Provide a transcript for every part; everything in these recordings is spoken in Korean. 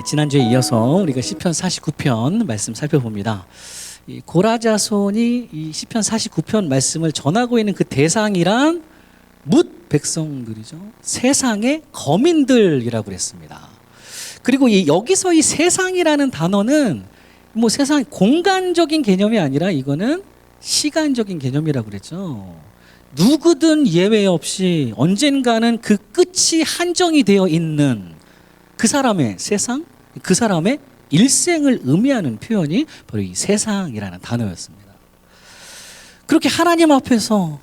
지난주에 이어서 우리가 시편 49편 말씀 살펴봅니다. 이 고라 자손이 이 시편 49편 말씀을 전하고 있는 그 대상이란 뭇 백성들이죠. 세상의 거민들이라고 그랬습니다. 그리고 여기서 이 세상이라는 단어는 뭐 세상 공간적인 개념이 아니라 이거는 시간적인 개념이라고 그랬죠. 누구든 예외 없이 언젠가는 그 끝이 한정이 되어 있는 그 사람의 세상, 그 사람의 일생을 의미하는 표현이 바로 이 세상이라는 단어였습니다. 그렇게 하나님 앞에서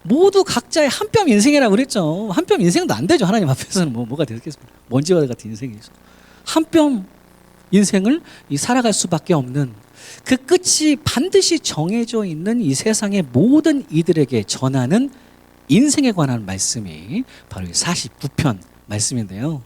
모두 각자의 한 뼘 인생이라고 그랬죠. 한 뼘 인생도 안 되죠. 하나님 앞에서는 뭐가 되겠습니까? 먼지와 같은 인생이죠. 한 뼘 인생을 살아갈 수밖에 없는 그 끝이 반드시 정해져 있는 이 세상의 모든 이들에게 전하는 인생에 관한 말씀이 바로 이 49편 말씀인데요.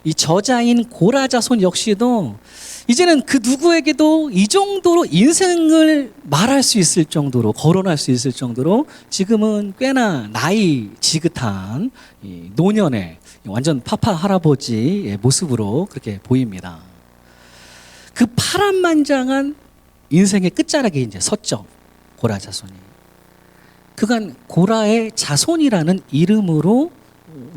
이 저자인 고라 자손 역시도 이제는 그 누구에게도 이 정도로 인생을 말할 수 있을 정도로, 거론할 수 있을 정도로 지금은 꽤나 나이 지긋한 이 노년의 완전 파파 할아버지의 모습으로 그렇게 보입니다. 그 파란만장한 인생의 끝자락에 이제 섰죠. 고라 자손이. 그간 고라의 자손이라는 이름으로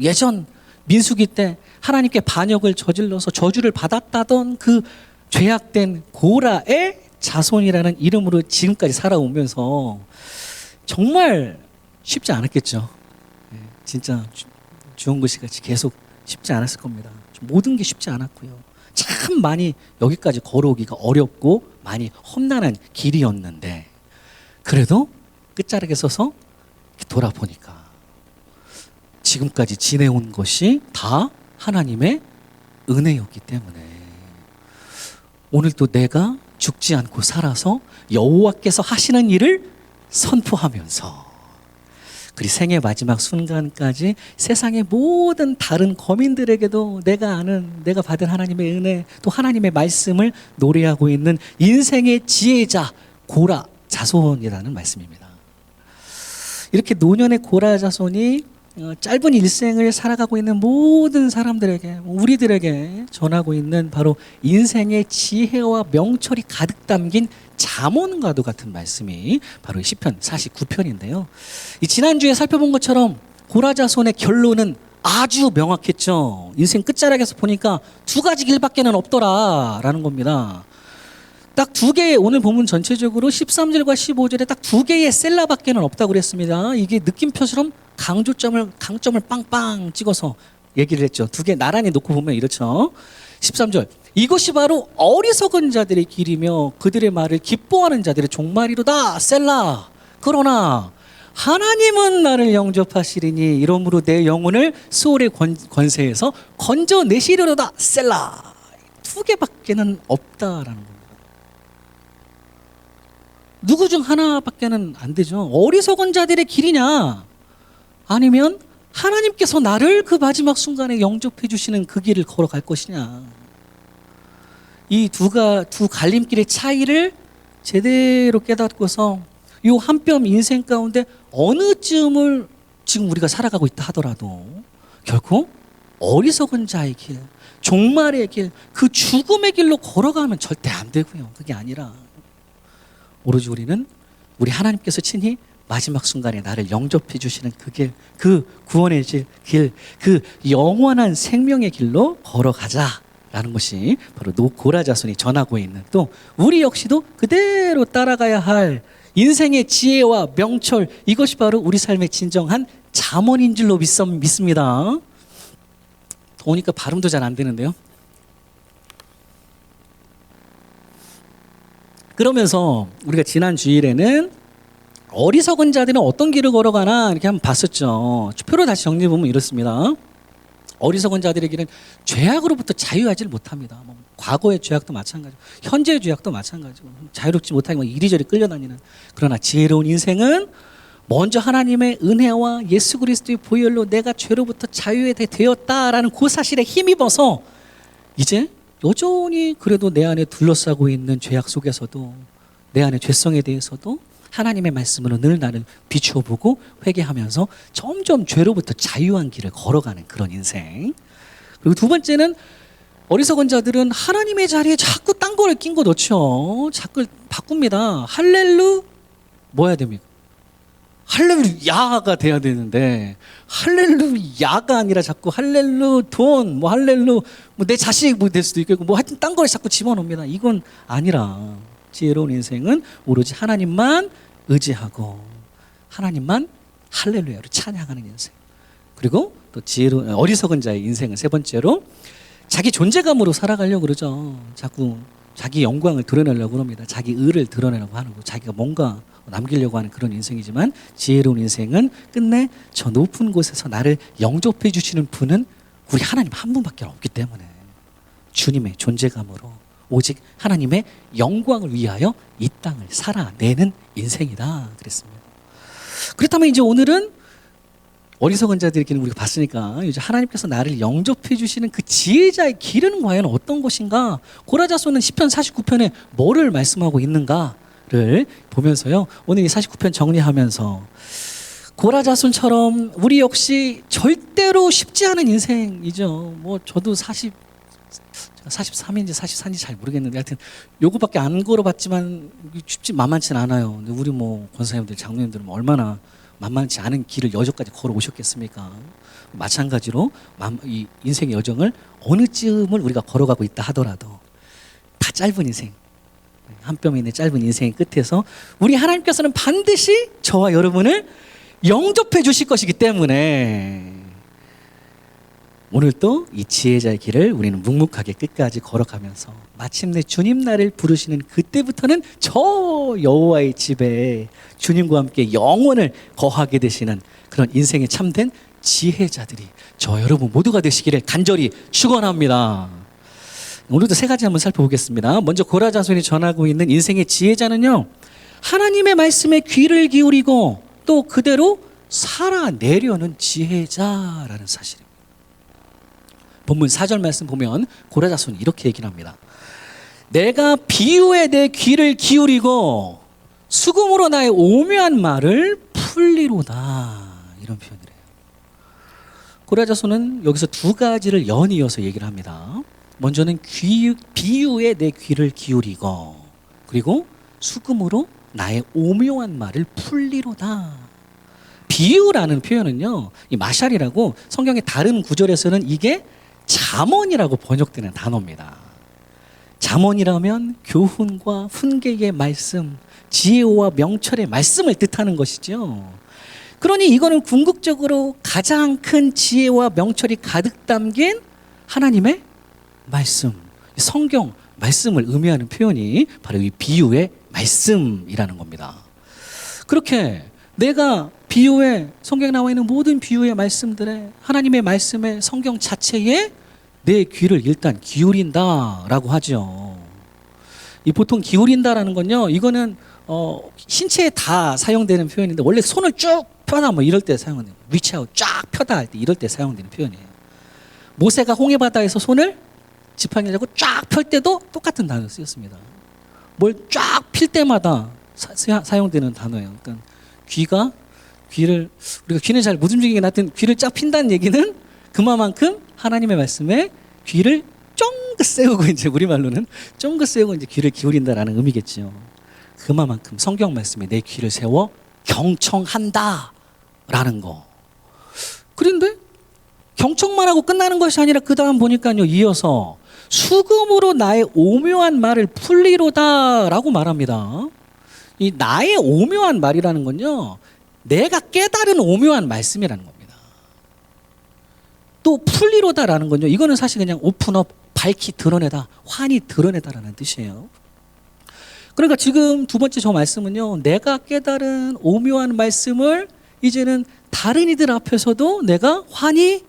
예전 민수기 때 하나님께 반역을 저질러서 저주를 받았다던 그 죄악된 고라의 자손이라는 이름으로 지금까지 살아오면서 정말 쉽지 않았겠죠. 진짜 주홍구 씨 같이 계속 쉽지 않았을 겁니다. 모든 게 쉽지 않았고요. 참 많이 여기까지 걸어오기가 어렵고 많이 험난한 길이었는데 그래도 끝자락에 서서 돌아보니까 지금까지 지내온 것이 다 하나님의 은혜였기 때문에 오늘도 내가 죽지 않고 살아서 여호와께서 하시는 일을 선포하면서 그리고 생의 마지막 순간까지 세상의 모든 다른 거민들에게도 내가 아는, 내가 받은 하나님의 은혜 또 하나님의 말씀을 노래하고 있는 인생의 지혜자 고라 자손이라는 말씀입니다. 이렇게 노년의 고라 자손이 짧은 일생을 살아가고 있는 모든 사람들에게, 우리들에게 전하고 있는 바로 인생의 지혜와 명철이 가득 담긴 잠언과도 같은 말씀이 바로 시편 49편인데요. 이 지난주에 살펴본 것처럼 고라 자손의 결론은 아주 명확했죠. 인생 끝자락에서 보니까 두 가지 길밖에는 없더라라는 겁니다. 딱 두 개의, 오늘 본문 전체적으로 13절과 15절에 딱 두 개의 셀라밖에는 없다고 그랬습니다. 이게 느낌표처럼 강점을 빵빵 찍어서 얘기를 했죠. 두 개 나란히 놓고 보면 이렇죠. 13절, 이것이 바로 어리석은 자들의 길이며 그들의 말을 기뻐하는 자들의 종말이로다. 셀라. 그러나 하나님은 나를 영접하시리니 이러므로 내 영혼을 수월의 권세에서 건져내시리로다. 셀라. 두 개밖에는 없다라는 겁니다. 누구 중 하나밖에는 안 되죠. 어리석은 자들의 길이냐, 아니면 하나님께서 나를 그 마지막 순간에 영접해 주시는 그 길을 걸어갈 것이냐. 이 두 갈림길의 차이를 제대로 깨닫고서 이 한 뼘 인생 가운데 어느 쯤을 지금 우리가 살아가고 있다 하더라도 결코 어리석은 자의 길, 종말의 길, 그 죽음의 길로 걸어가면 절대 안 되고요. 그게 아니라 오로지 우리는 우리 하나님께서 친히 마지막 순간에 나를 영접해 주시는 그 길, 그 구원의 길, 그 영원한 생명의 길로 걸어가자라는 것이 바로 고라 자손이 전하고 있는, 또 우리 역시도 그대로 따라가야 할 인생의 지혜와 명철, 이것이 바로 우리 삶의 진정한 잠언인 줄로 믿습니다. 더우니까 발음도 잘 안 되는데요. 그러면서 우리가 지난 주일에는 어리석은 자들은 어떤 길을 걸어가나 이렇게 한번 봤었죠. 표로 다시 정리해 보면 이렇습니다. 어리석은 자들의 길은 죄악으로부터 자유하지 못합니다. 과거의 죄악도 마찬가지고 현재의 죄악도 마찬가지고 자유롭지 못하게 이리저리 끌려다니는, 그러나 지혜로운 인생은 먼저 하나님의 은혜와 예수 그리스도의 보혈로 내가 죄로부터 자유되었다라는 그 사실에 힘입어서 이제 여전히 그래도 내 안에 둘러싸고 있는 죄악 속에서도 내 안의 죄성에 대해서도 하나님의 말씀으로 늘 나를 비추어 보고 회개하면서 점점 죄로부터 자유한 길을 걸어가는 그런 인생. 그리고 두 번째는 어리석은 자들은 하나님의 자리에 자꾸 딴 거를 낀 거 넣죠. 자꾸 바꿉니다. 할렐루 뭐 해야 됩니까? 할렐루야가 돼야 되는데 할렐루야가 아니라 자꾸 할렐루 돈, 뭐 할렐루 뭐 내 자식 뭐 될 수도 있고 뭐 하여튼 딴 걸 자꾸 집어넣습니다. 이건 아니라 지혜로운 인생은 오로지 하나님만 의지하고 하나님만 할렐루야로 찬양하는 인생. 그리고 또 지혜로운 어리석은 자의 인생은 세 번째로 자기 존재감으로 살아가려고 그러죠. 자꾸 자기 영광을 드러내려고 합니다. 자기 의를 드러내려고 하는 거, 자기가 뭔가 남기려고 하는 그런 인생이지만 지혜로운 인생은 끝내 저 높은 곳에서 나를 영접해 주시는 분은 우리 하나님 한 분밖에 없기 때문에 주님의 존재감으로 오직 하나님의 영광을 위하여 이 땅을 살아내는 인생이다 그랬습니다. 그렇다면 이제 오늘은 어리석은 자들에게는 우리가 봤으니까 이제 하나님께서 나를 영접해 주시는 그 지혜자의 길은 과연 어떤 것인가? 고라자손은 시편 49편에 뭐를 말씀하고 있는가를 보면서요. 오늘 이 49편 정리하면서 고라자손처럼 우리 역시 절대로 쉽지 않은 인생이죠. 뭐 저도 43인지 44인지 잘 모르겠는데 하여튼 요거밖에 안 걸어봤지만 쉽지 만만치는 않아요. 근데 우리 뭐 권사님들, 장로님들은 얼마나 만만치 않은 길을 여전까지 걸어오셨겠습니까? 마찬가지로 이 인생의 여정을 어느 쯤을 우리가 걸어가고 있다 하더라도 다 짧은 인생, 한 뼘에 있는 짧은 인생의 끝에서 우리 하나님께서는 반드시 저와 여러분을 영접해 주실 것이기 때문에 오늘 또 이 지혜자의 길을 우리는 묵묵하게 끝까지 걸어가면서 마침내 주님 나를 부르시는 그때부터는 저 여호와의 집에 주님과 함께 영원을 거하게 되시는 그런 인생에 참된 지혜자들이 저 여러분 모두가 되시기를 간절히 축원합니다. 오늘도 세 가지 한번 살펴보겠습니다. 먼저 고라자손이 전하고 있는 인생의 지혜자는요, 하나님의 말씀에 귀를 기울이고 또 그대로 살아내려는 지혜자라는 사실입니다. 본문 4절 말씀 보면 고라자손이 이렇게 얘기를 합니다. 내가 비유에 내 귀를 기울이고 수금으로 나의 오묘한 말을 풀리로다. 이런 표현을 해요. 고라자손은 여기서 두 가지를 연이어서 얘기를 합니다. 먼저는 비유에 내 귀를 기울이고 그리고 수금으로 나의 오묘한 말을 풀리로다. 비유라는 표현은요, 이 마샬이라고 성경의 다른 구절에서는 이게 잠언이라고 번역되는 단어입니다. 잠언이라면 교훈과 훈계의 말씀, 지혜와 명철의 말씀을 뜻하는 것이죠. 그러니 이거는 궁극적으로 가장 큰 지혜와 명철이 가득 담긴 하나님의 말씀, 성경 말씀을 의미하는 표현이 바로 이 비유의 말씀이라는 겁니다. 그렇게 내가 비유에 성경에 나와 있는 모든 비유의 말씀들에 하나님의 말씀에 성경 자체에 내 귀를 일단 기울인다라고 하죠. 이 보통 기울인다라는 건요, 이거는 신체에 다 사용되는 표현인데 원래 손을 쭉 펴다 뭐 이럴 때 사용하는, 위치하고 쫙 펴다 할 때 이럴 때 사용되는 표현이에요. 모세가 홍해 바다에서 손을 지팡이를 잡고 쫙 펼 때도 똑같은 단어 쓰였습니다. 뭘 쫙 필 때마다 사용되는 단어예요. 그러니까 귀를 우리가 귀는 잘 못 움직이긴 하여튼 귀를 쫙 핀다는 얘기는 그만큼 하나님의 말씀에 귀를 쫑긋 세우고 이제 우리말로는 쫑긋 세우고 이제 귀를 기울인다라는 의미겠죠. 그만큼 성경 말씀에 내 귀를 세워 경청한다라는 거. 그런데 경청만 하고 끝나는 것이 아니라 그 다음 보니까요, 이어서 수금으로 나의 오묘한 말을 풀리로다라고 말합니다. 이 나의 오묘한 말이라는 건요, 내가 깨달은 오묘한 말씀이라는 겁니다. 또 풀리로다라는 건요, 이거는 사실 그냥 오픈업, 밝히 드러내다, 환히 드러내다라는 뜻이에요. 그러니까 지금 두 번째 저 말씀은요, 내가 깨달은 오묘한 말씀을 이제는 다른 이들 앞에서도 내가 환히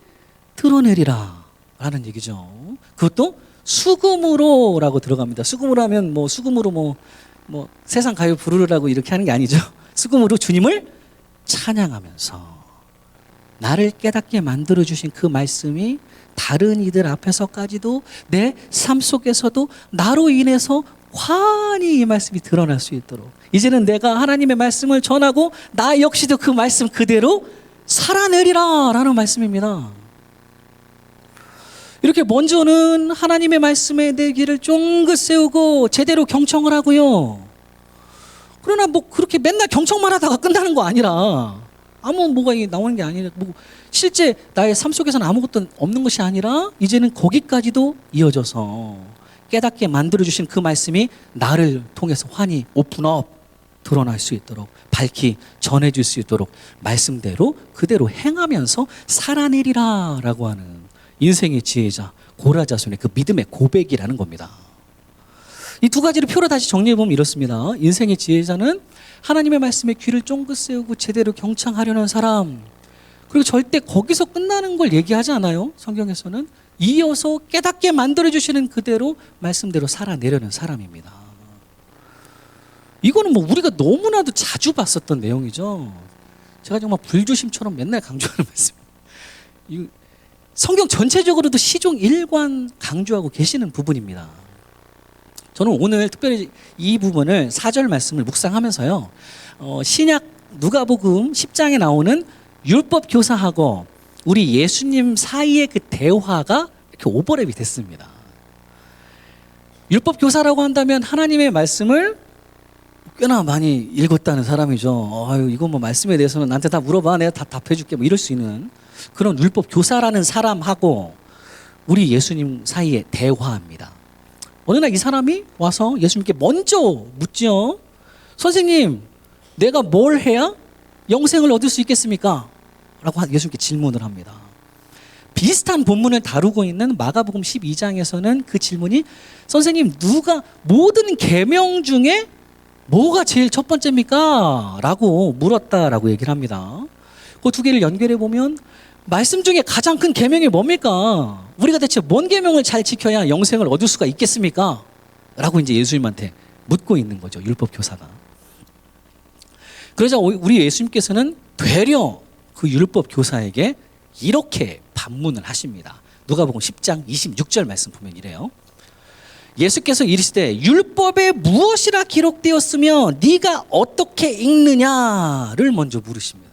드러내리라 라는 얘기죠. 그것도 수금으로라고 들어갑니다. 수금으로 하면 뭐 수금으로 뭐 세상 가요 부르라고 이렇게 하는 게 아니죠. 수금으로 주님을 찬양하면서 나를 깨닫게 만들어주신 그 말씀이 다른 이들 앞에서까지도 내 삶 속에서도 나로 인해서 환히 이 말씀이 드러날 수 있도록 이제는 내가 하나님의 말씀을 전하고 나 역시도 그 말씀 그대로 살아내리라 라는 말씀입니다. 이렇게 먼저는 하나님의 말씀에 내 귀를 쫑긋 세우고 제대로 경청을 하고요. 그러나 뭐 그렇게 맨날 경청만 하다가 끝나는 거 아니라 아무 뭐가 나오는 게 아니라 뭐 실제 나의 삶 속에서는 아무것도 없는 것이 아니라 이제는 거기까지도 이어져서 깨닫게 만들어주신 그 말씀이 나를 통해서 환히 오픈업 드러날 수 있도록 밝히 전해줄 수 있도록 말씀대로 그대로 행하면서 살아내리라 라고 하는 인생의 지혜자 고라자손의 그 믿음의 고백이라는 겁니다. 이 두 가지를 표로 다시 정리해보면 이렇습니다. 인생의 지혜자는 하나님의 말씀에 귀를 쫑긋 세우고 제대로 경청하려는 사람, 그리고 절대 거기서 끝나는 걸 얘기하지 않아요. 성경에서는 이어서 깨닫게 만들어주시는 그대로 말씀대로 살아내려는 사람입니다. 이거는 뭐 우리가 너무나도 자주 봤었던 내용이죠. 제가 정말 불조심처럼 맨날 강조하는 말씀. 성경 전체적으로도 시종 일관 강조하고 계시는 부분입니다. 저는 오늘 특별히 이 부분을 4절 말씀을 묵상하면서요. 신약 누가복음 10장에 나오는 율법 교사하고 우리 예수님 사이의 그 대화가 이렇게 오버랩이 됐습니다. 율법 교사라고 한다면 하나님의 말씀을 꽤나 많이 읽었다는 사람이죠. 아유, 이거 뭐 말씀에 대해서는 나한테 다 물어봐. 내가 다 답해줄게. 뭐 이럴 수 있는 그런 율법 교사라는 사람하고 우리 예수님 사이의 대화입니다. 어느 날 이 사람이 와서 예수님께 먼저 묻죠. 선생님, 내가 뭘 해야 영생을 얻을 수 있겠습니까? 라고 예수님께 질문을 합니다. 비슷한 본문을 다루고 있는 마가복음 12장에서는 그 질문이 선생님, 누가 모든 계명 중에 뭐가 제일 첫 번째입니까? 라고 물었다라고 얘기를 합니다. 그 두 개를 연결해 보면 말씀 중에 가장 큰 계명이 뭡니까? 우리가 대체 뭔 계명을 잘 지켜야 영생을 얻을 수가 있겠습니까? 라고 이제 예수님한테 묻고 있는 거죠. 율법 교사가. 그러자 우리 예수님께서는 되려 그 율법 교사에게 이렇게 반문을 하십니다. 누가복음 10장 26절 말씀 보면 이래요. 예수께서 이르시되 율법에 무엇이라 기록되었으며 네가 어떻게 읽느냐를 먼저 물으십니다.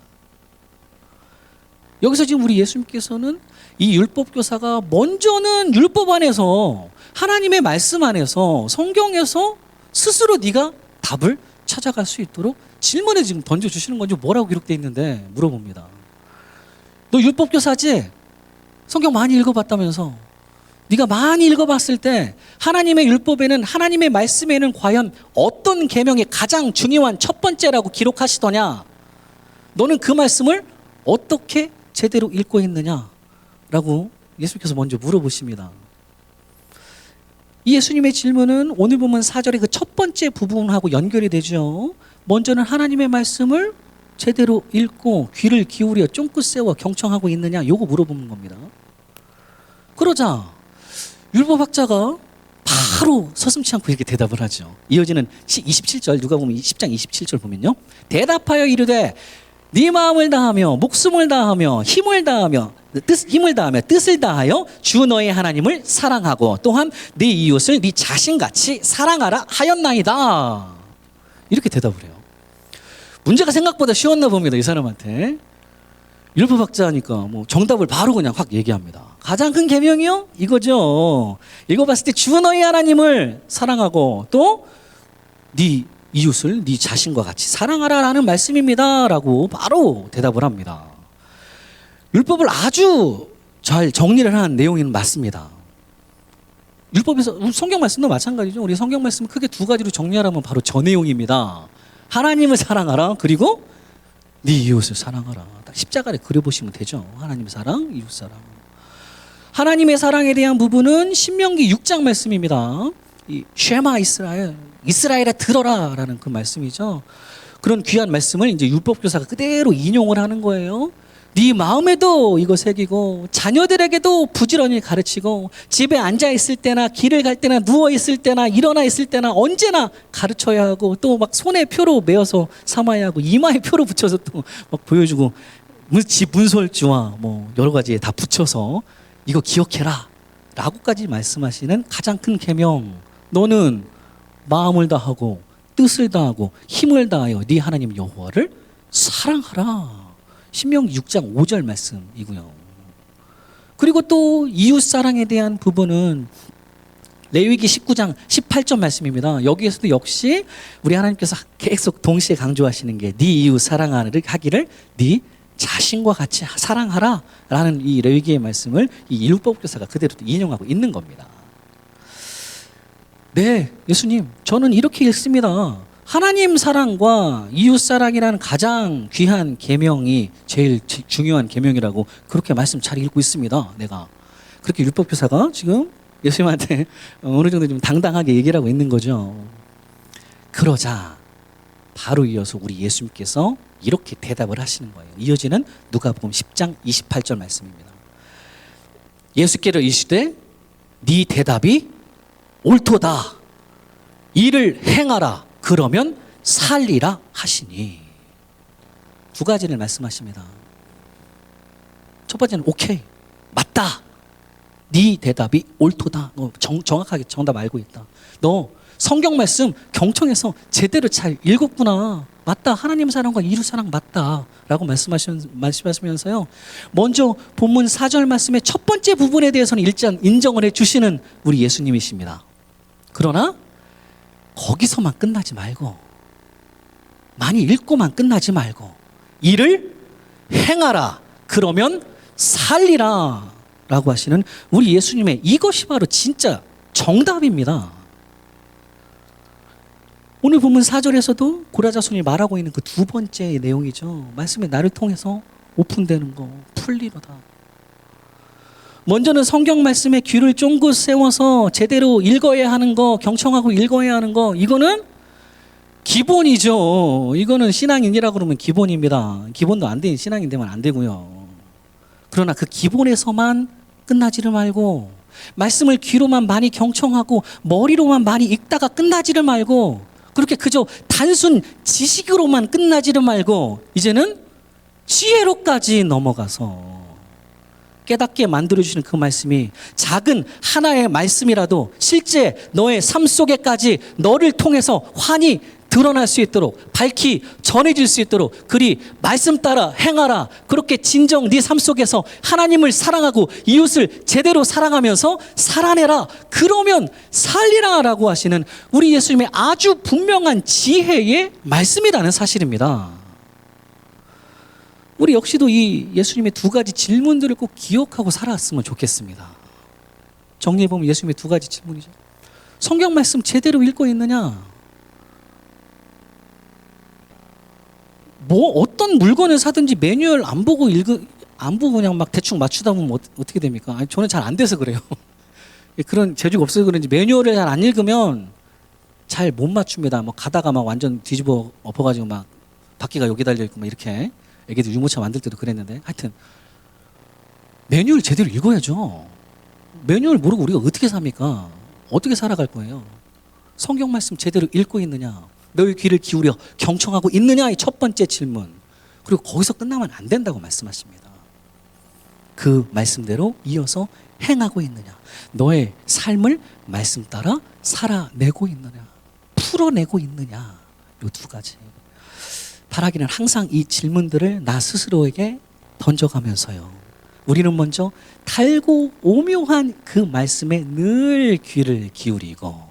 여기서 지금 우리 예수님께서는 이 율법 교사가 먼저는 율법 안에서 하나님의 말씀 안에서 성경에서 스스로 네가 답을 찾아갈 수 있도록 질문을 지금 던져주시는 건지 뭐라고 기록되어 있는데 물어봅니다. 너 율법 교사지? 성경 많이 읽어봤다면서? 네가 많이 읽어봤을 때 하나님의 율법에는 하나님의 말씀에는 과연 어떤 계명이 가장 중요한 첫 번째라고 기록하시더냐? 너는 그 말씀을 어떻게 제대로 읽고 있느냐라고 예수님께서 먼저 물어보십니다. 이 예수님의 질문은 오늘 보면 4절의 그 첫 번째 부분하고 연결이 되죠. 먼저는 하나님의 말씀을 제대로 읽고 귀를 기울여 쫑긋 세워 경청하고 있느냐, 요거 물어보는 겁니다. 그러자 율법학자가 바로 서슴지 않고 이렇게 대답을 하죠. 이어지는 27절, 누가복음 10장 27절 보면요. 대답하여 이르되 네 마음을 다하며 목숨을 다하며 힘을 다하며 뜻을 다하여 주 너의 하나님을 사랑하고 또한 네 이웃을 네 자신같이 사랑하라 하였나이다. 이렇게 대답을 해요. 문제가 생각보다 쉬웠나 봅니다. 이 사람한테. 율법학자니까 뭐 정답을 바로 그냥 확 얘기합니다. 가장 큰 계명이요? 이거죠. 읽어봤을 때 주 너의 하나님을 사랑하고 또 네 이웃을 네 자신과 같이 사랑하라라는 말씀입니다. 라고 바로 대답을 합니다. 율법을 아주 잘 정리를 한 내용은 맞습니다. 율법에서 성경 말씀도 마찬가지죠. 우리 성경 말씀 크게 두 가지로 정리하라면 바로 저 내용입니다. 하나님을 사랑하라, 그리고 네 이웃을 사랑하라. 딱 십자가를 그려보시면 되죠. 하나님 사랑, 이웃 사랑. 하나님의 사랑에 대한 부분은 신명기 6장 말씀입니다. 이 쉐마 이스라엘에 들어라라는 그 말씀이죠. 그런 귀한 말씀을 이제 율법교사가 그대로 인용을 하는 거예요. 네 마음에도 이거 새기고 자녀들에게도 부지런히 가르치고 집에 앉아 있을 때나 길을 갈 때나 누워 있을 때나 일어나 있을 때나 언제나 가르쳐야 하고 또 막 손에 표로 메어서 삼아야 하고 이마에 표로 붙여서 또 막 보여주고 집 문설주와 뭐 여러 가지에 다 붙여서 이거 기억해라 라고까지 말씀하시는 가장 큰 계명, 너는 마음을 다하고 뜻을 다하고 힘을 다하여 네 하나님 여호와를 사랑하라. 신명기 6장 5절 말씀이고요. 그리고 또 이웃사랑에 대한 부분은 레위기 19장 18절 말씀입니다. 여기에서도 역시 우리 하나님께서 계속 동시에 강조하시는 게 네 이웃 사랑하기를 네 자신과 같이 사랑하라 라는 이 레위기의 말씀을 이 율법교사가 그대로 인용하고 있는 겁니다. 네, 예수님, 저는 이렇게 읽습니다. 하나님 사랑과 이웃 사랑이라는 가장 귀한 계명이 제일 중요한 계명이라고 그렇게 말씀 잘 읽고 있습니다. 내가 그렇게 율법교사가 지금 예수님한테 어느 정도 좀 당당하게 얘기를 하고 있는 거죠. 그러자 바로 이어서 우리 예수님께서 이렇게 대답을 하시는 거예요. 이어지는 누가복음 10장 28절 말씀입니다. 예수께로 이르시되 네 대답이 옳도다. 이를 행하라. 그러면 살리라 하시니. 두 가지를 말씀하십니다. 첫 번째는 오케이, 맞다. 네 대답이 옳도다. 너 정확하게 정답 알고 있다. 너 성경 말씀 경청해서 제대로 잘 읽었구나. 맞다. 하나님 사랑과 이웃 사랑 맞다. 라고 말씀하시면서요. 먼저 본문 4절 말씀의 첫 번째 부분에 대해서는 일단 인정을 해주시는 우리 예수님이십니다. 그러나 거기서만 끝나지 말고, 많이 읽고만 끝나지 말고 이를 행하라. 그러면 살리라. 라고 하시는 우리 예수님의 이것이 바로 진짜 정답입니다. 오늘 본문 4절에서도 고라자손이 말하고 있는 그 두 번째 내용이죠. 말씀의 나를 통해서 오픈되는 거, 풀리로다. 먼저는 성경 말씀에 귀를 쫑긋 세워서 제대로 읽어야 하는 거, 경청하고 읽어야 하는 거, 이거는 기본이죠. 이거는 신앙인이라고 그러면 기본입니다. 기본도 안 된 신앙인 되면 안 되고요. 그러나 그 기본에서만 끝나지를 말고, 말씀을 귀로만 많이 경청하고 머리로만 많이 읽다가 끝나지를 말고, 그렇게 그저 단순 지식으로만 끝나지를 말고 이제는 지혜로까지 넘어가서 깨닫게 만들어주시는 그 말씀이 작은 하나의 말씀이라도 실제 너의 삶 속에까지 너를 통해서 환히 드러날 수 있도록, 밝히 전해질 수 있도록, 그리 말씀 따라 행하라. 그렇게 진정 네 삶 속에서 하나님을 사랑하고 이웃을 제대로 사랑하면서 살아내라. 그러면 살리라 라고 하시는 우리 예수님의 아주 분명한 지혜의 말씀이라는 사실입니다. 우리 역시도 이 예수님의 두 가지 질문들을 꼭 기억하고 살아왔으면 좋겠습니다. 정리해보면 예수님의 두 가지 질문이죠. 성경 말씀 제대로 읽고 있느냐? 뭐 어떤 물건을 사든지 매뉴얼 안 보고 그냥 막 대충 맞추다 보면 어떻게 됩니까? 아니, 저는 잘 안 돼서 그래요. 그런 재주가 없어서 그런지 매뉴얼을 잘 안 읽으면 잘 못 맞춥니다. 뭐 가다가 막 완전 뒤집어 엎어가지고 막 바퀴가 여기 달려 있고 막 이렇게. 애기들 유모차 만들 때도 그랬는데, 하여튼 매뉴얼 제대로 읽어야죠. 매뉴얼 모르고 우리가 어떻게 삽니까? 어떻게 살아갈 거예요? 성경 말씀 제대로 읽고 있느냐? 너의 귀를 기울여 경청하고 있느냐의 첫 번째 질문. 그리고 거기서 끝나면 안 된다고 말씀하십니다. 그 말씀대로 이어서 행하고 있느냐? 너의 삶을 말씀 따라 살아내고 있느냐? 풀어내고 있느냐? 이 두 가지. 바라기는 항상 이 질문들을 나 스스로에게 던져가면서요. 우리는 먼저 달고 오묘한 그 말씀에 늘 귀를 기울이고,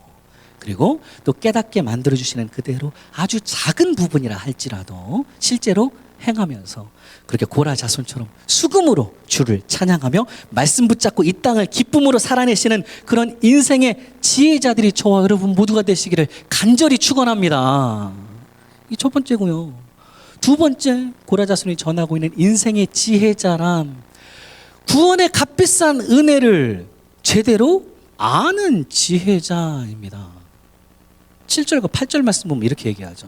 그리고 또 깨닫게 만들어주시는 그대로 아주 작은 부분이라 할지라도 실제로 행하면서 그렇게 고라자손처럼 수금으로 주를 찬양하며 말씀 붙잡고 이 땅을 기쁨으로 살아내시는 그런 인생의 지혜자들이 저와 여러분 모두가 되시기를 간절히 축원합니다. 이 첫 번째고요. 두 번째, 고라자손이 전하고 있는 인생의 지혜자란 구원의 값비싼 은혜를 제대로 아는 지혜자입니다. 7절과 8절 말씀 보면 이렇게 얘기하죠.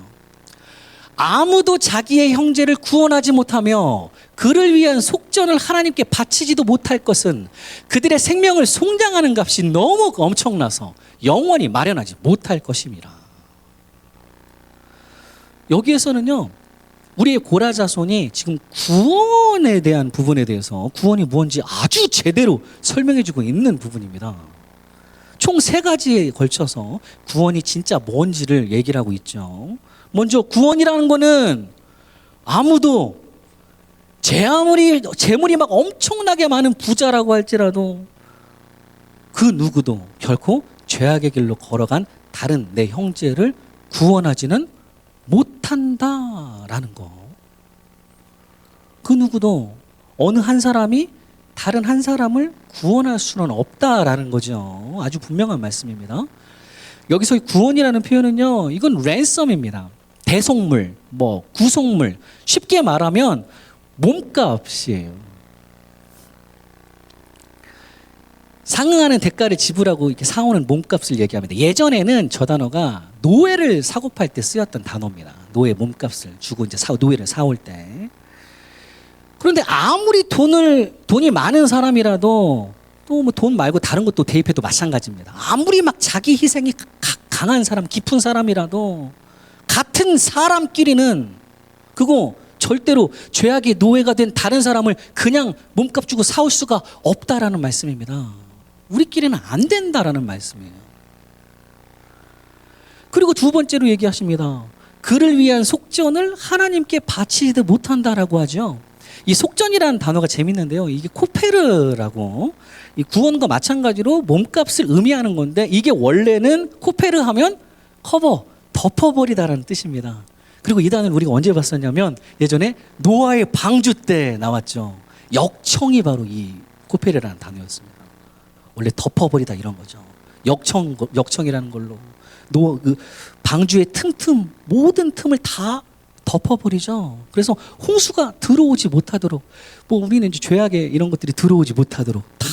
아무도 자기의 형제를 구원하지 못하며 그를 위한 속전을 하나님께 바치지도 못할 것은 그들의 생명을 송장하는 값이 너무 엄청나서 영원히 마련하지 못할 것입니다. 여기에서는요, 우리의 고라자손이 지금 구원에 대한 부분에 대해서 구원이 뭔지 아주 제대로 설명해주고 있는 부분입니다. 총 3가지에 걸쳐서 구원이 진짜 뭔지를 얘기를 하고 있죠. 먼저 구원이라는 거는 아무도 재물이 막 엄청나게 많은 부자라고 할지라도 그 누구도 결코 죄악의 길로 걸어간 다른 내 형제를 구원하지는 못한다라는 거. 그 누구도 어느 한 사람이 다른 한 사람을 구원할 수는 없다라는 거죠. 아주 분명한 말씀입니다. 여기서 구원이라는 표현은요, 이건 랜섬입니다. 대속물, 구속물. 쉽게 말하면 몸값이에요. 상응하는 대가를 지불하고 이렇게 사오는 몸값을 얘기합니다. 예전에는 저 단어가 노예를 사고 팔 때 쓰였던 단어입니다. 노예 몸값을 주고 이제 노예를 사올 때. 그런데 아무리 돈이 많은 사람이라도 또 뭐 돈 말고 다른 것도 대입해도 마찬가지입니다. 아무리 막 자기 희생이 강한 사람, 깊은 사람이라도 같은 사람끼리는 그거 절대로 죄악의 노예가 된 다른 사람을 그냥 몸값 주고 사올 수가 없다라는 말씀입니다. 우리끼리는 안 된다라는 말씀이에요. 그리고 두 번째로 얘기하십니다. 그를 위한 속전을 하나님께 바치지도 못한다라고 하죠. 이 속전이라는 단어가 재밌는데요. 이게 코페르라고, 이 구원과 마찬가지로 몸값을 의미하는 건데, 이게 원래는 코페르 하면 덮어버리다라는 뜻입니다. 그리고 이 단어를 우리가 언제 봤었냐면 예전에 노아의 방주 때 나왔죠. 역청이 바로 이 코페르라는 단어였습니다. 원래 덮어버리다 이런 거죠. 역청이라는 걸로 그 방주의 모든 틈을 다 덮어버리죠. 그래서 홍수가 들어오지 못하도록, 우리는 이제 죄악의 이런 것들이 들어오지 못하도록 다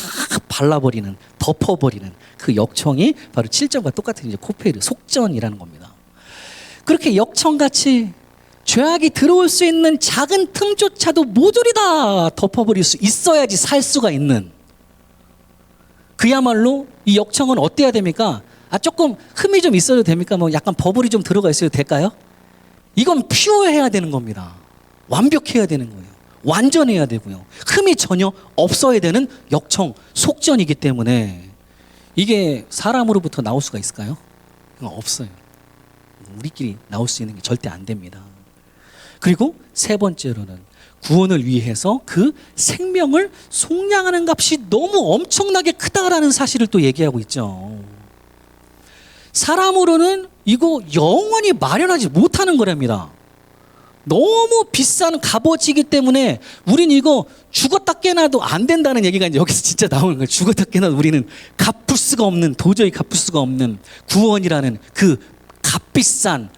발라버리는, 덮어버리는 그 역청이 바로 7절과 똑같은 이제 코페르, 속전이라는 겁니다. 그렇게 역청같이 죄악이 들어올 수 있는 작은 틈조차도 모조리 다 덮어버릴 수 있어야지 살 수가 있는, 그야말로 이 역청은 어때야 됩니까? 조금 흠이 좀 있어도 됩니까? 약간 버블이 좀 들어가 있어도 될까요? 이건 퓨어해야 되는 겁니다. 완벽해야 되는 거예요. 완전해야 되고요. 흠이 전혀 없어야 되는 역청, 속전이기 때문에 이게 사람으로부터 나올 수가 있을까요? 없어요. 우리끼리 나올 수 있는 게 절대 안 됩니다. 그리고 세 번째로는 구원을 위해서 그 생명을 속량하는 값이 너무 엄청나게 크다라는 사실을 또 얘기하고 있죠. 사람으로는 이거 영원히 마련하지 못하는 거랍니다. 너무 비싼 값어치이기 때문에 우린 이거 죽었다 깨나도 안 된다는 얘기가 이제 여기서 진짜 나오는 거예요. 죽었다 깨나도 우리는 도저히 갚을 수가 없는 구원이라는 그 값비싼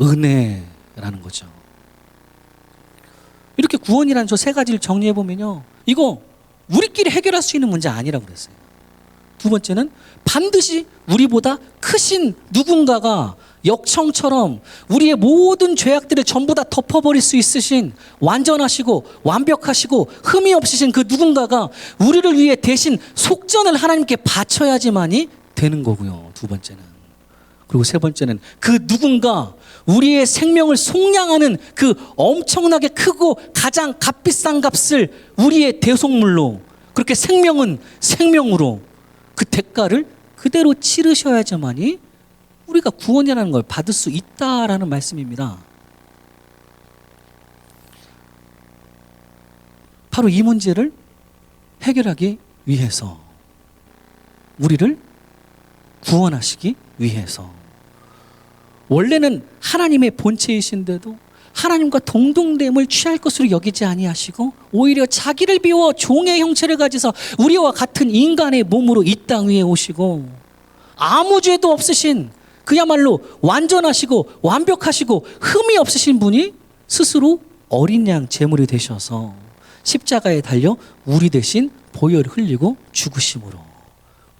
은혜라는 거죠. 이렇게 구원이라는 저 세 가지를 정리해 보면요, 이거 우리끼리 해결할 수 있는 문제 아니라고 그랬어요. 두 번째는 반드시 우리보다 크신 누군가가 역청처럼 우리의 모든 죄악들을 전부 다 덮어버릴 수 있으신, 완전하시고 완벽하시고 흠이 없으신 그 누군가가 우리를 위해 대신 속전을 하나님께 바쳐야지만이 되는 거고요. 두 번째는. 그리고 세 번째는 그 누군가, 우리의 생명을 속량하는 그 엄청나게 크고 가장 값비싼 값을 우리의 대속물로, 그렇게 생명은 생명으로 그 대가를 그대로 치르셔야지만이 우리가 구원이라는 걸 받을 수 있다라는 말씀입니다. 바로 이 문제를 해결하기 위해서, 우리를 구원하시기 위해서, 원래는 하나님의 본체이신데도 하나님과 동등됨을 취할 것으로 여기지 아니하시고 오히려 자기를 비워 종의 형체를 가지사 우리와 같은 인간의 몸으로 이 땅 위에 오시고, 아무 죄도 없으신, 그야말로 완전하시고 완벽하시고 흠이 없으신 분이 스스로 어린 양 제물이 되셔서 십자가에 달려 우리 대신 보혈을 흘리고 죽으심으로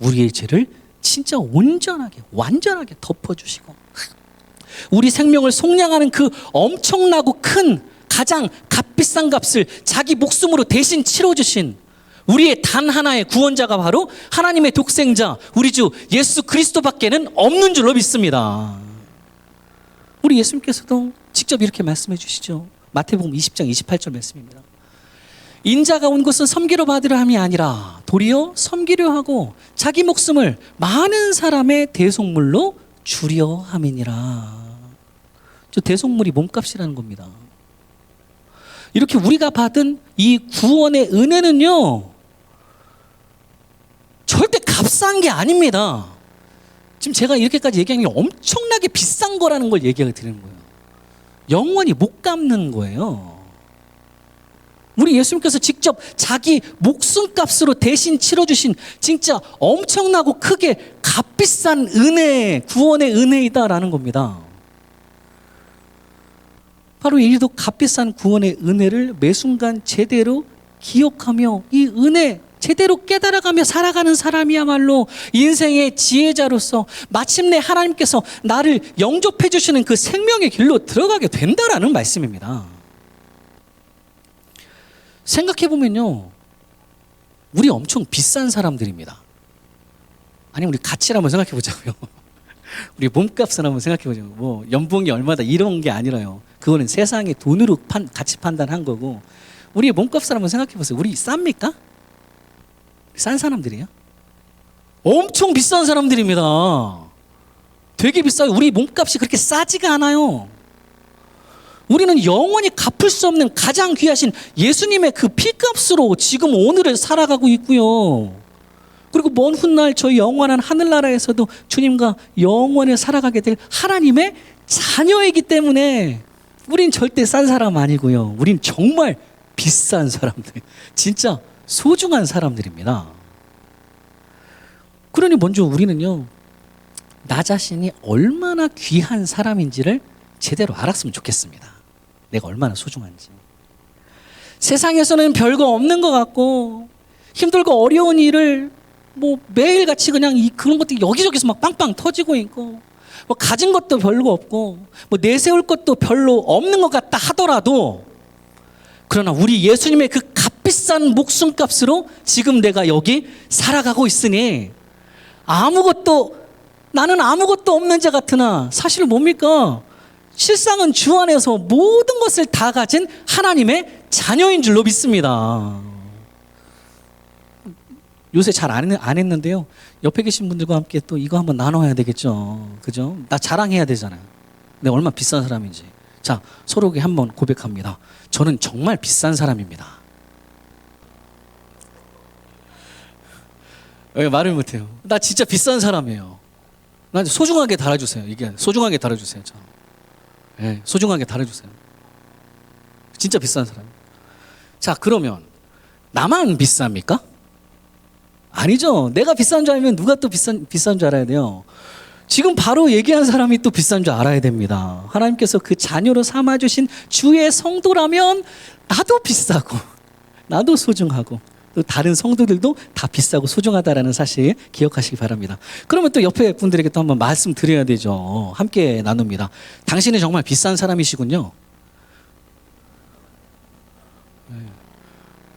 우리의 죄를 진짜 온전하게 완전하게 덮어주시고, 우리 생명을 속량하는 그 엄청나고 큰 가장 값비싼 값을 자기 목숨으로 대신 치러주신 우리의 단 하나의 구원자가 바로 하나님의 독생자 우리 주 예수 그리스도밖에는 없는 줄로 믿습니다. 우리 예수님께서도 직접 이렇게 말씀해 주시죠. 마태복음 20장 28절 말씀입니다. 인자가 온 것은 섬기러 받으려 함이 아니라 도리어 섬기려 하고 자기 목숨을 많은 사람의 대속물로 주려 함이니라. 저 대속물이 몸값이라는 겁니다. 이렇게 우리가 받은 이 구원의 은혜는요, 절대 값싼 게 아닙니다. 지금 제가 이렇게까지 얘기하는 게 엄청나게 비싼 거라는 걸 얘기해 드리는 거예요. 영원히 못 갚는 거예요. 우리 예수님께서 직접 자기 목숨값으로 대신 치러주신 진짜 엄청나고 크게 값비싼 은혜, 구원의 은혜이다라는 겁니다. 바로 이도 값비싼 구원의 은혜를 매 순간 제대로 기억하며 이 은혜 제대로 깨달아가며 살아가는 사람이야말로 인생의 지혜자로서 마침내 하나님께서 나를 영접해 주시는 그 생명의 길로 들어가게 된다라는 말씀입니다. 생각해보면요, 우리 엄청 비싼 사람들입니다. 아니, 우리 가치를 한번 생각해보자고요. 우리 몸값을 한번 생각해보자고요. 뭐 연봉이 얼마다 이런 게 아니라요. 그거는 세상의 돈으로 가치 판단한 거고, 우리의 몸값을 한번 생각해보세요. 우리 쌉니까? 싼 사람들이에요? 엄청 비싼 사람들입니다. 되게 비싸요. 우리 몸값이 그렇게 싸지가 않아요. 우리는 영원히 갚을 수 없는 가장 귀하신 예수님의 그 피값으로 지금 오늘을 살아가고 있고요. 그리고 먼 훗날 저 영원한 하늘나라에서도 주님과 영원히 살아가게 될 하나님의 자녀이기 때문에 우린 절대 싼 사람 아니고요. 우린 정말 비싼 사람들, 진짜 소중한 사람들입니다. 그러니 먼저 우리는요, 나 자신이 얼마나 귀한 사람인지를 제대로 알았으면 좋겠습니다. 내가 얼마나 소중한지. 세상에서는 별거 없는 것 같고 힘들고 어려운 일을 뭐 매일같이 그냥 그런 것들이 여기저기서 막 빵빵 터지고 있고, 뭐 가진 것도 별거 없고 뭐 내세울 것도 별로 없는 것 같다 하더라도, 그러나 우리 예수님의 그 값비싼 목숨값으로 지금 내가 여기 살아가고 있으니 나는 아무것도 없는 자 같으나 사실 뭡니까? 실상은 주 안에서 모든 것을 다 가진 하나님의 자녀인 줄로 믿습니다. 요새 잘 안 했는데요, 옆에 계신 분들과 함께 또 이거 한번 나눠야 되겠죠. 그죠? 나 자랑해야 되잖아요. 내가 얼마나 비싼 사람인지. 자, 서로에게 한번 고백합니다. 저는 정말 비싼 사람입니다. 왜 말을 못해요? 나 진짜 비싼 사람이에요. 나 소중하게 달아주세요. 이게 소중하게 달아주세요. 저. 네, 소중하게 달아주세요. 진짜 비싼 사람. 자, 그러면 나만 비쌉니까? 아니죠. 내가 비싼 줄 알면 누가 또 비싼 줄 알아야 돼요. 지금 바로 얘기한 사람이 또 비싼 줄 알아야 됩니다. 하나님께서 그 자녀로 삼아주신 주의 성도라면 나도 비싸고 나도 소중하고 또 다른 성도들도 다 비싸고 소중하다라는 사실 기억하시기 바랍니다. 그러면 또 옆에 분들에게 또 한번 말씀드려야 되죠. 함께 나눕니다. 당신은 정말 비싼 사람이시군요.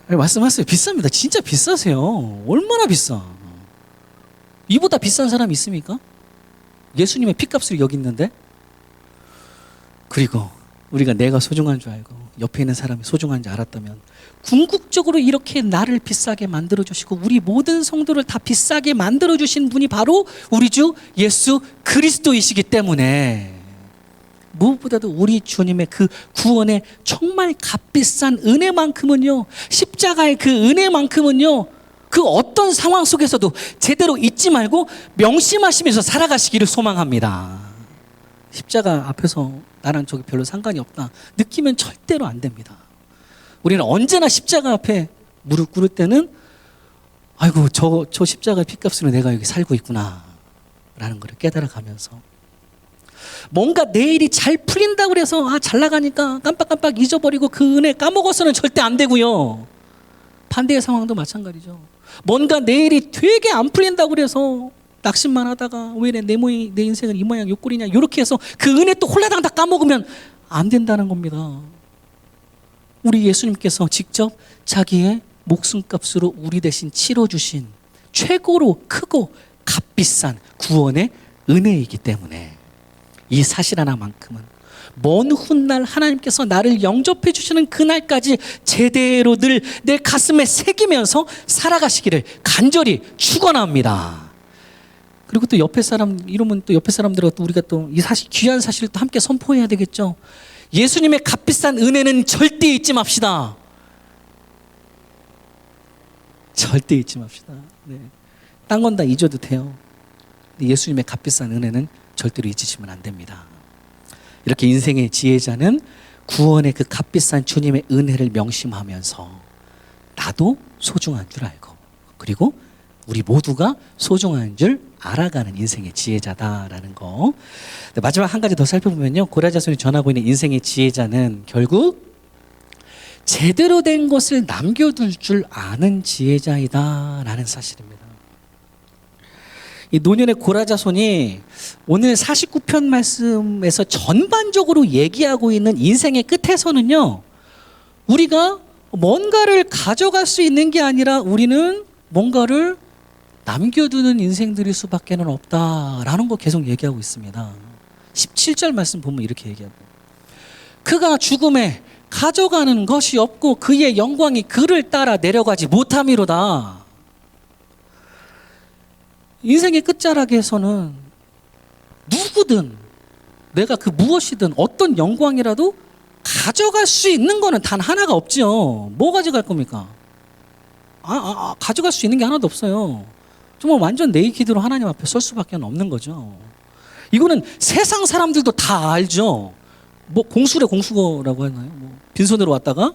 네, 말씀하세요. 비쌉니다. 진짜 비싸세요. 얼마나 비싸. 이보다 비싼 사람이 있습니까? 예수님의 피값을 여기 있는데. 그리고 우리가 내가 소중한 줄 알고 옆에 있는 사람이 소중한지 알았다면 궁극적으로 이렇게 나를 비싸게 만들어주시고 우리 모든 성도를 다 비싸게 만들어주신 분이 바로 우리 주 예수 그리스도이시기 때문에 무엇보다도 우리 주님의 그 구원의 정말 값비싼 은혜만큼은요, 십자가의 그 은혜만큼은요, 그 어떤 상황 속에서도 제대로 잊지 말고 명심하시면서 살아가시기를 소망합니다. 십자가 앞에서 나랑 저기 별로 상관이 없다 느끼면 절대로 안 됩니다. 우리는 언제나 십자가 앞에 무릎 꿇을 때는 아이고 저 십자가의 피값으로 내가 여기 살고 있구나 라는 걸 깨달아가면서, 뭔가 내일이 잘 풀린다고 그래서 잘 나가니까 깜빡깜빡 잊어버리고 그 은혜 까먹어서는 절대 안 되고요. 반대의 상황도 마찬가지죠. 뭔가 내일이 되게 안 풀린다고 그래서 낙심만 하다가 왜 내 인생은 이 모양 요 꼴이냐 이렇게 해서 그 은혜 또 홀라당 다 까먹으면 안 된다는 겁니다. 우리 예수님께서 직접 자기의 목숨값으로 우리 대신 치러주신 최고로 크고 값비싼 구원의 은혜이기 때문에 이 사실 하나만큼은 먼 훗날 하나님께서 나를 영접해 주시는 그날까지 제대로 늘 내 가슴에 새기면서 살아가시기를 간절히 축원합니다. 그리고 또 옆에 사람 이러면 또 옆에 사람들과 또 우리가 또 이 사실 귀한 사실을 또 함께 선포해야 되겠죠. 예수님의 값비싼 은혜는 절대 잊지 맙시다. 절대 잊지 맙시다. 네. 딴 건 다 잊어도 돼요. 예수님의 값비싼 은혜는 절대로 잊으시면 안 됩니다. 이렇게 인생의 지혜자는 구원의 그 값비싼 주님의 은혜를 명심하면서 나도 소중한 줄 알고, 그리고 우리 모두가 소중한 줄 알아가는 인생의 지혜자다라는 거. 마지막 한 가지 더 살펴보면요, 고라자손이 전하고 있는 인생의 지혜자는 결국 제대로 된 것을 남겨둘 줄 아는 지혜자이다라는 사실입니다. 이 노년의 고라자손이 오늘 49편 말씀에서 전반적으로 얘기하고 있는 인생의 끝에서는요, 우리가 뭔가를 가져갈 수 있는 게 아니라 우리는 뭔가를 남겨두는 인생들일 수밖에는 없다라는 거 계속 얘기하고 있습니다. 17절 말씀 보면 이렇게 얘기하고, 그가 죽음에 가져가는 것이 없고 그의 영광이 그를 따라 내려가지 못함이로다. 인생의 끝자락에서는 누구든 내가 그 무엇이든 어떤 영광이라도 가져갈 수 있는 거는 단 하나가 없지요. 뭐 가져갈 겁니까? 가져갈 수 있는 게 하나도 없어요. 정말 완전 네이키드로 하나님 앞에 설 수밖에 없는 거죠. 이거는 세상 사람들도 다 알죠. 뭐 공수래 공수거라고 하나요? 뭐 빈손으로 왔다가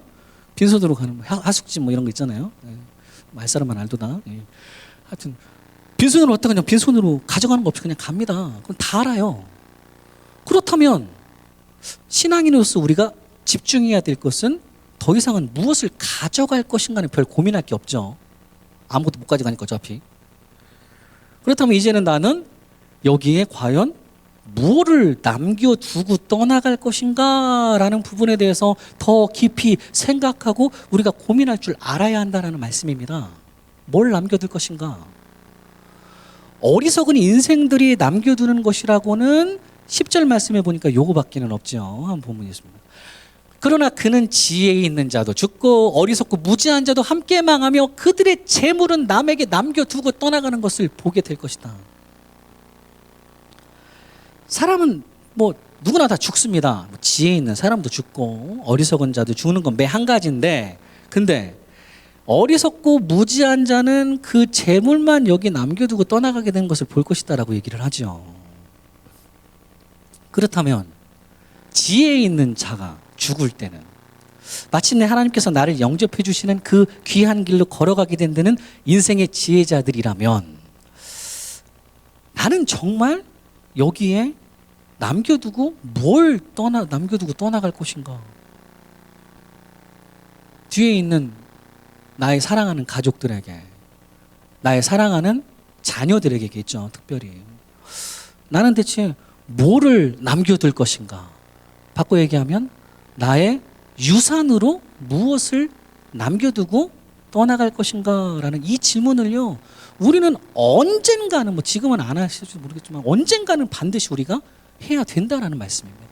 빈손으로 가는 뭐 하숙집 뭐 이런 거 있잖아요. 네. 말사람만 알도다. 네. 하여튼 빈손으로 왔다가 그냥 빈손으로 가져가는 거 없이 그냥 갑니다. 그건 다 알아요. 그렇다면 신앙인으로서 우리가 집중해야 될 것은 더 이상은 무엇을 가져갈 것인가는 별 고민할 게 없죠. 아무것도 못 가져가니까 어차피. 그렇다면 이제는 나는 여기에 과연 무엇을 남겨두고 떠나갈 것인가 라는 부분에 대해서 더 깊이 생각하고 우리가 고민할 줄 알아야 한다는 말씀입니다. 뭘 남겨둘 것인가? 어리석은 인생들이 남겨두는 것이라고는 10절 말씀해 보니까 요거밖에는 없죠. 한번 보면 있습니다. 그러나 그는 지혜 있는 자도 죽고 어리석고 무지한 자도 함께 망하며 그들의 재물은 남에게 남겨두고 떠나가는 것을 보게 될 것이다. 사람은 뭐 누구나 다 죽습니다. 지혜 있는 사람도 죽고 어리석은 자도 죽는 건 매 한 가지인데, 근데 어리석고 무지한 자는 그 재물만 여기 남겨두고 떠나가게 된 것을 볼 것이다라고 얘기를 하죠. 그렇다면 지혜 있는 자가 죽을 때는 마침내 하나님께서 나를 영접해 주시는 그 귀한 길로 걸어가게 된 데는 인생의 지혜자들이라면, 나는 정말 여기에 남겨두고 남겨두고 떠나갈 것인가? 뒤에 있는 나의 사랑하는 가족들에게, 나의 사랑하는 자녀들에게겠죠. 특별히 나는 대체 뭐를 남겨둘 것인가? 바꿔 얘기하면 나의 유산으로 무엇을 남겨두고 떠나갈 것인가 라는 이 질문을요, 우리는 언젠가는, 뭐 지금은 안 하실지 모르겠지만 언젠가는 반드시 우리가 해야 된다라는 말씀입니다.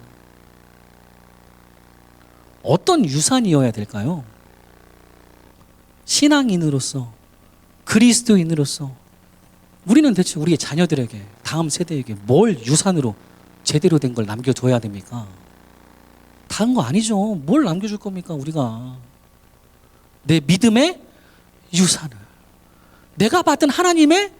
어떤 유산이어야 될까요? 신앙인으로서, 그리스도인으로서 우리는 대체 우리의 자녀들에게, 다음 세대에게 뭘 유산으로 제대로 된 걸 남겨줘야 됩니까? 다른 거 아니죠. 뭘 남겨줄 겁니까? 우리가 내 믿음의 유산을, 내가 받은 하나님의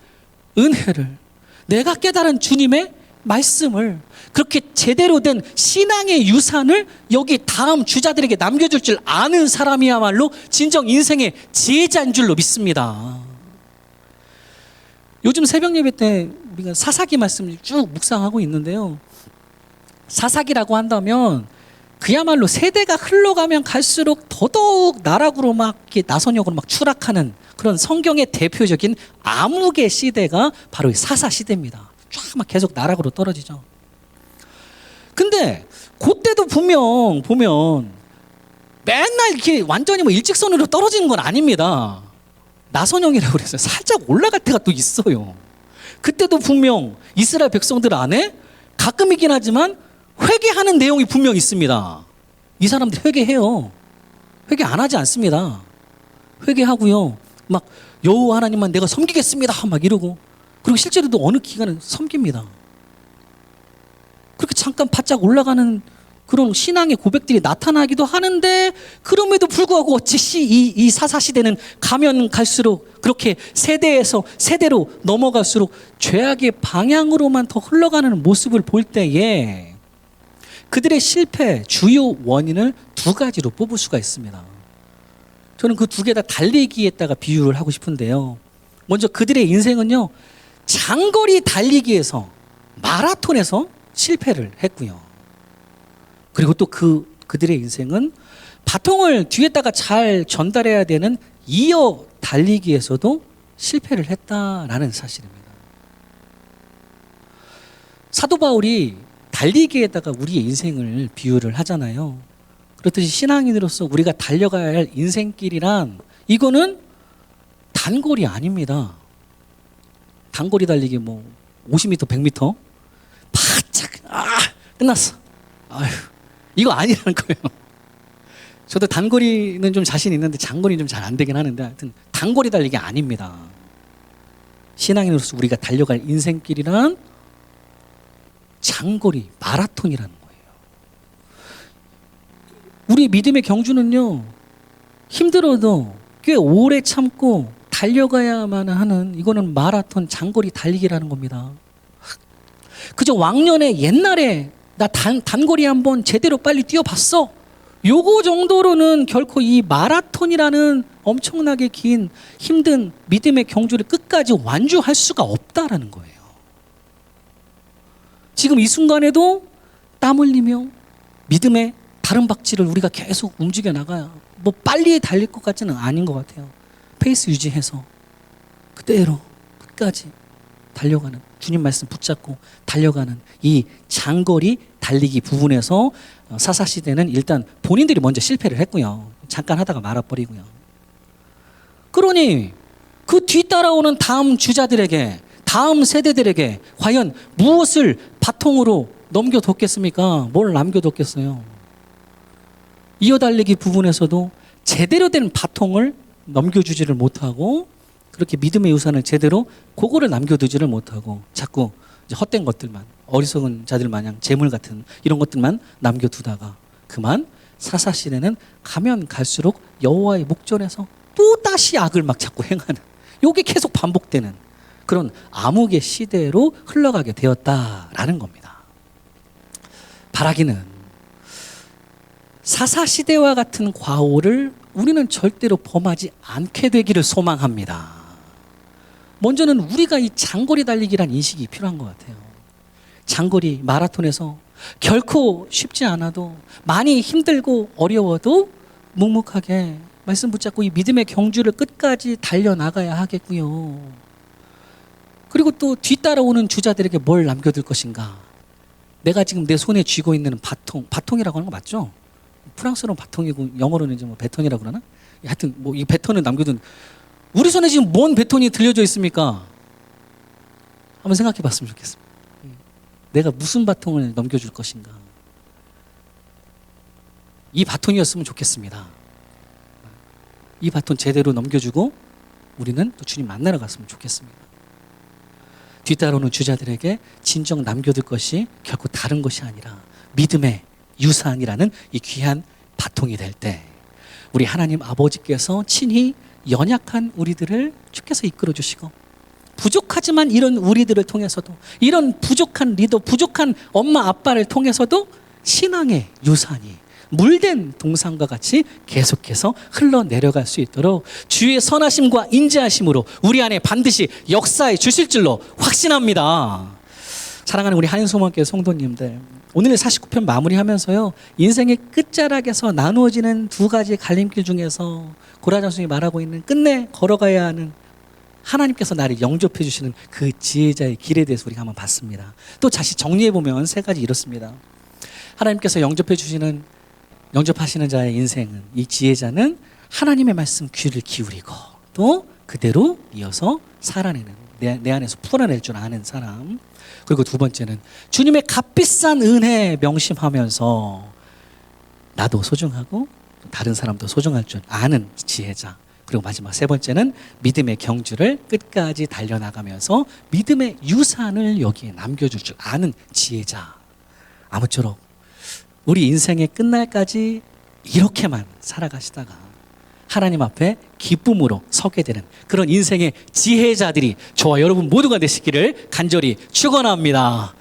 은혜를, 내가 깨달은 주님의 말씀을, 그렇게 제대로 된 신앙의 유산을 여기 다음 주자들에게 남겨줄 줄 아는 사람이야말로 진정 인생의 지혜자인 줄로 믿습니다. 요즘 새벽 예배 때 우리가 사사기 말씀을 쭉 묵상하고 있는데요, 사사기라고 한다면 그야말로 세대가 흘러가면 갈수록 더더욱 나락으로 막 이렇게 나선역으로 막 추락하는 그런 성경의 대표적인 암흑의 시대가 바로 사사 시대입니다. 쫙 막 계속 나락으로 떨어지죠. 근데 그때도 분명 보면 맨날 이렇게 완전히 뭐 일직선으로 떨어지는 건 아닙니다. 나선형이라고 그래서 살짝 올라갈 때가 또 있어요. 그때도 분명 이스라엘 백성들 안에 가끔이긴 하지만 회개하는 내용이 분명 있습니다. 이 사람들 회개해요. 회개 안 하지 않습니다. 회개하고요, 막 여호와 하나님만 내가 섬기겠습니다 막 이러고, 그리고 실제로도 어느 기간은 섬깁니다. 그렇게 잠깐 바짝 올라가는 그런 신앙의 고백들이 나타나기도 하는데, 그럼에도 불구하고 어찌 이 사사시대는 가면 갈수록 그렇게 세대에서 세대로 넘어갈수록 죄악의 방향으로만 더 흘러가는 모습을 볼 때에 그들의 실패 주요 원인을 두 가지로 뽑을 수가 있습니다. 저는 그 두 개 다 달리기에다가 비유를 하고 싶은데요. 먼저 그들의 인생은요, 장거리 달리기에서, 마라톤에서 실패를 했고요. 그리고 또 그들의 인생은 바통을 뒤에다가 잘 전달해야 되는 이어 달리기에서도 실패를 했다라는 사실입니다. 사도 바울이 달리기에다가 우리의 인생을 비유를 하잖아요. 그렇듯이 신앙인으로서 우리가 달려가야 할 인생길이란, 이거는 단거리 아닙니다. 단거리 달리기 50m, 100m 바짝 끝났어. 아휴, 이거 아니라는 거예요. 저도 단거리는 좀 자신 있는데 장거리는 좀 잘 안 되긴 하는데, 하여튼 단거리 달리기 아닙니다. 신앙인으로서 우리가 달려갈 인생길이란 장거리, 마라톤이라는 거예요. 우리 믿음의 경주는요, 힘들어도 꽤 오래 참고 달려가야만 하는, 이거는 마라톤, 장거리 달리기라는 겁니다. 그저 왕년에 옛날에 나 단거리 한번 제대로 빨리 뛰어봤어, 요거 정도로는 결코 이 마라톤이라는 엄청나게 긴 힘든 믿음의 경주를 끝까지 완주할 수가 없다라는 거예요. 지금 이 순간에도 땀 흘리며 믿음의 다른 박질을 우리가 계속 움직여 나가야 빨리 달릴 것 같지는 아닌 것 같아요. 페이스 유지해서 그대로 끝까지 달려가는, 주님 말씀 붙잡고 달려가는 이 장거리 달리기 부분에서 사사시대는 일단 본인들이 먼저 실패를 했고요. 잠깐 하다가 말아버리고요. 그러니 그 뒤따라오는 다음 주자들에게, 다음 세대들에게 과연 무엇을 바통으로 넘겨뒀겠습니까? 뭘 남겨뒀겠어요? 이어달리기 부분에서도 제대로 된 바통을 넘겨주지를 못하고, 그렇게 믿음의 유산을 제대로 그거를 남겨두지를 못하고 자꾸 이제 헛된 것들만, 어리석은 자들 마냥 재물 같은 이런 것들만 남겨두다가 그만 사사시대는 가면 갈수록 여호와의 목전에서 또 다시 악을 막 자꾸 행하는, 요게 계속 반복되는 그런 암흑의 시대로 흘러가게 되었다라는 겁니다. 바라기는 사사시대와 같은 과오를 우리는 절대로 범하지 않게 되기를 소망합니다. 먼저는 우리가 이 장거리 달리기란 인식이 필요한 것 같아요. 장거리 마라톤에서 결코 쉽지 않아도, 많이 힘들고 어려워도 묵묵하게 말씀 붙잡고 이 믿음의 경주를 끝까지 달려나가야 하겠고요. 그리고 또 뒤따라오는 주자들에게 뭘 남겨둘 것인가. 내가 지금 내 손에 쥐고 있는 바통이라고 하는 거 맞죠? 프랑스어로는 바통이고 영어로는 이제 배턴이라고 그러나? 하여튼 이 배턴을 남겨둔, 우리 손에 지금 뭔 배턴이 들려져 있습니까? 한번 생각해 봤으면 좋겠습니다. 내가 무슨 바통을 넘겨줄 것인가? 이 바통이었으면 좋겠습니다. 이 바통 제대로 넘겨주고 우리는 또 주님 만나러 갔으면 좋겠습니다. 뒤따라오는 주자들에게 진정 남겨둘 것이 결코 다른 것이 아니라 믿음의 유산이라는 이 귀한 바통이 될 때, 우리 하나님 아버지께서 친히 연약한 우리들을 주께서 이끌어 주시고, 부족하지만 이런 우리들을 통해서도, 이런 부족한 리더, 부족한 엄마 아빠를 통해서도 신앙의 유산이 물된 동산과 같이 계속해서 흘러내려갈 수 있도록 주의 선하심과 인자하심으로 우리 안에 반드시 역사해 주실 줄로 확신합니다. 사랑하는 우리 한인소망교회 성도님들, 오늘 49편 마무리하면서요, 인생의 끝자락에서 나누어지는 두 가지 갈림길 중에서 고라자손이 말하고 있는 끝내 걸어가야 하는, 하나님께서 나를 영접해 주시는 그 지혜자의 길에 대해서 우리가 한번 봤습니다. 또 다시 정리해 보면 세 가지 이렇습니다. 하나님께서 영접하시는 자의 인생은, 이 지혜자는 하나님의 말씀 귀를 기울이고 또 그대로 이어서 살아내는, 내 안에서 풀어낼 줄 아는 사람. 그리고 두 번째는 주님의 값비싼 은혜 명심하면서 나도 소중하고 다른 사람도 소중할 줄 아는 지혜자. 그리고 마지막 세 번째는 믿음의 경주를 끝까지 달려나가면서 믿음의 유산을 여기에 남겨줄 줄 아는 지혜자. 아무쪼록 우리 인생의 끝날까지 이렇게만 살아가시다가 하나님 앞에 기쁨으로 서게 되는 그런 인생의 지혜자들이 저와 여러분 모두가 되시기를 간절히 축원합니다.